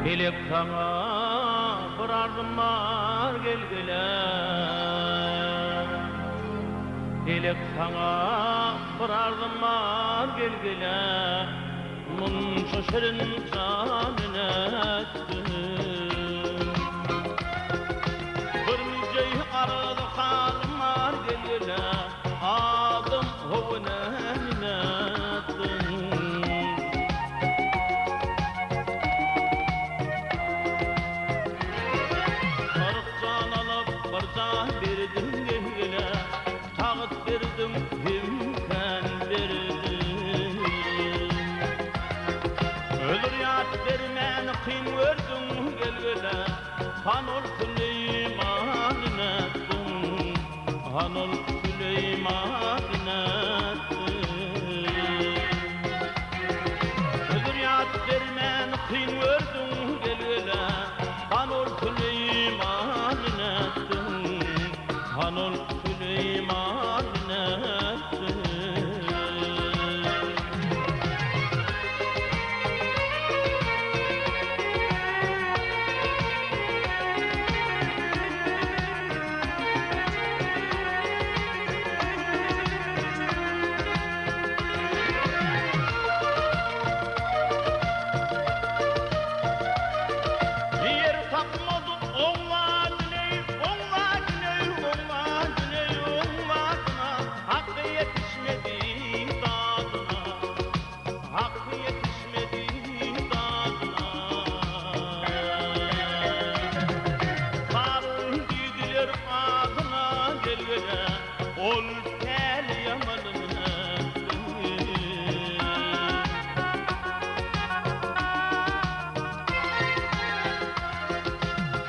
Elek sana bir arzum var gelgile. Elek sana bir arzum var gelgile. Munşu şirin canın ettim. Bir müjdeyi aradı halim var gelgile. Adım hovunen ettim. Berdim gelgile, tağıt berdim, himken berdim. Ölür yat bermen, kıyın ördüm gelgile, Hanol Süleyman'ın ettim, Hanol Süleyman'ın ettim. Ölür yat bermen, kıyın ördüm gelgile, Hanol Süleyman'ın ettim, Hanol Süleyman'ın ettim. Yer takmadı onlarını, hakkı yetişmedi dadına, hakkı yetişmedi dadına. Karın düdüler adına gelgile, ol tel yamanın ettim.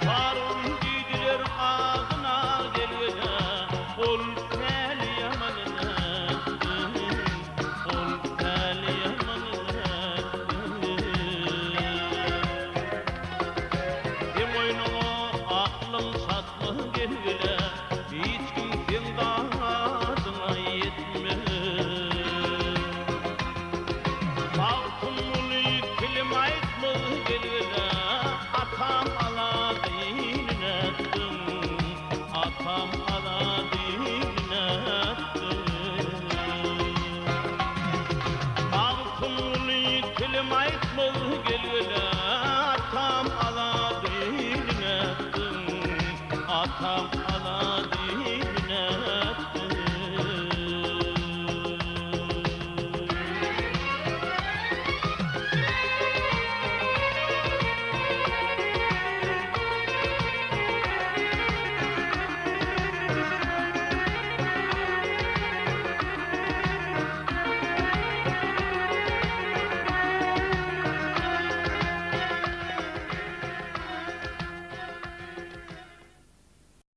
Karın düdüler adına gelgile, ol tel yamanın ettim, ol tel yamanın ettim. Hem oyunuma aklım satlı gelgile, hiç kim sen dağdına yetmez. Altın ulu kilim aytmaz gelgile, atam aladin ettim, atam aladin ettim. Altın ulu kilim aytmaz gelgile, atam aladin ettim, atam